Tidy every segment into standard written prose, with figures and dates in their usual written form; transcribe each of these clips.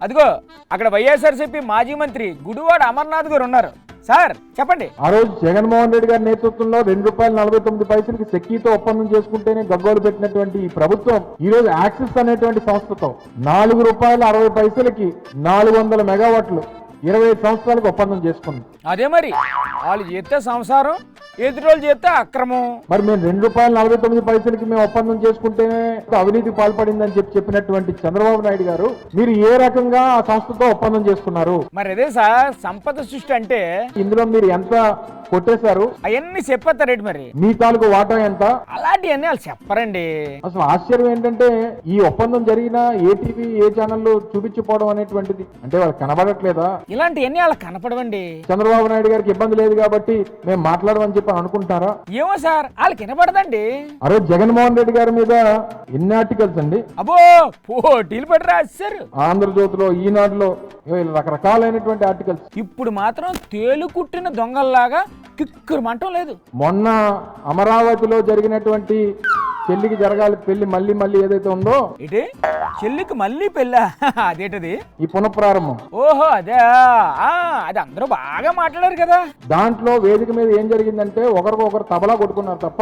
అదిగో అక్కడ వైఎస్ఆర్సీపీ మాజీ మంత్రి గుడివాడ అమర్నాథ్ గారు ఉన్నారు. సార్ చెప్పండి. ఆ రోజు జగన్మోహన్ రెడ్డి గారి నేతృత్వంలో ₹2.49 సెక్కీతో ఒప్పందం చేసుకుంటేనే గగ్గోలు పెట్టినటువంటి ఈ ప్రభుత్వం ఈ రోజు యాక్సిస్ అనేటువంటి సంస్థతో ₹4.60 400 మెగావాట్లు 25 సంవత్సరాలకు ఒప్పందం చేసుకుంది. అదే మరి వాళ్ళు చేస్తే సంసారం, ఎదురోళ్ళు చేస్తే అక్రమం. మరి మేము ₹2.49 మేము ఒప్పందం చేసుకుంటేనే అవినీతి పాల్పడిందని చెప్పినటువంటి చంద్రబాబు నాయుడు గారు మీరు ఏ రకంగా ఆ సంస్థతో ఒప్పందం చేసుకున్నారు? మరి అదే సార్ సంపద సృష్టి అంటే ఇందులో మీరు ఎంత కొట్టేశారు అవన్నీ చెప్పేస్తారేంటి మరి? మీ తాలూకు వాటా ఎంత? అలాంటివన్నీ వాళ్ళు చెప్పరండి. అసలు ఆశ్చర్యం ఏంటంటే ఈ ఒప్పందం జరిగిన ఏ టీవీ ఏ ఛానల్లో చూపించిపోవడం అనేటువంటిది. అంటే వాళ్ళు కనబడట్లేదా? ఇలాంటివన్నీ వాళ్ళకి కనపడవండి. చంద్రబాబు నాయుడు గారికి ఇబ్బంది లేదు కాబట్టి మేము మాట్లాడమని చెప్పి అనుకుంటారా? ఏమో సార్ వాళ్ళకి వినపడదండి. ఆ రోజు జగన్మోహన్ రెడ్డి గారి మీద ఎన్ని ఆర్టికల్స్ అండి? అబ్బో పోటీలు పడి రాశారు. ఆంధ్రజ్యోతిలో, ఈనాడులో రకరకాలైనటువంటి ఆర్టికల్స్. ఇప్పుడు మాత్రం తేలు కుట్టిన దొంగల్లాగా కిక్కురు మంటం లేదు. మొన్న అమరావతిలో జరిగినటువంటి చెల్లికి జరగాలి పెళ్లి మళ్ళీ ఏదైతే ఉందో, ఇటే చెల్లికి మళ్ళీ పెళ్ళా? అదేటది? ఈ పునఃప్రారంభం. ఓహో అదే. అది అందరూ బాగా మాట్లాడారు కదా. దాంట్లో వేదిక మీద ఏం జరిగిందంటే ఒకరికొకరు తబలా కొట్టుకున్నారు తప్ప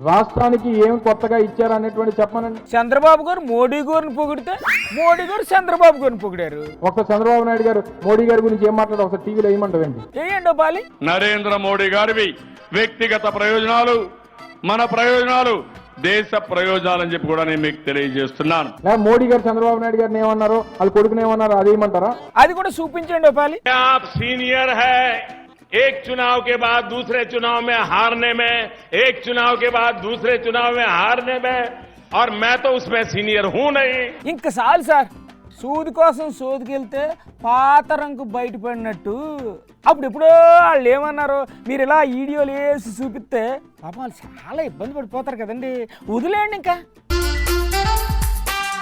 రాష్ట్రానికి ఏం కొత్తగా ఇచ్చారు అనేటువంటి చెప్పమనండి. చంద్రబాబు గారు మోడీ గారిని పొగిడితే మోడీ గారు చంద్రబాబు గారిని పొగిడారు. ఒకసారి చంద్రబాబు నాయుడు గారు మోడీ గారి గురించి ఏం మాట్లాడారు ఒకసారి టీవీలో ఏమంటారండి? ఏంటో బాలి. నరేంద్ర మోడీ గారివి వ్యక్తిగత ప్రయోజనాలు, మన ప్రయోజనాలు దేశ ప్రయోజనాలని చెప్పి కూడా నేను మీకు తెలియజేస్తున్నాను. మోడీ గారు చంద్రబాబు నాయుడు గారిని ఏమన్నారు, వాళ్ళ కొడుకుని ఏమన్నారు, అదేమంటారా? అది కూడా చూపించండి పాలి. आप सीनियर है, एक चुनाव के बाद दूसरे चुनाव में हारने में, एक चुनाव के बाद दूसरे चुनाव में हारने में, और मैं तो उसमें सीनियर हूं नहीं. ఇంకా చాలు సార్. సూది కోసం సోదికెళ్తే పాత రంగు బయటపడినట్టు. అప్పుడు ఎప్పుడో వాళ్ళు ఏమన్నారు, మీరు ఇలా వీడియోలు వేసి చూపిస్తే పాపం వాళ్ళు చాలా ఇబ్బంది పడిపోతారు కదండి. వదిలేయండి ఇంకా.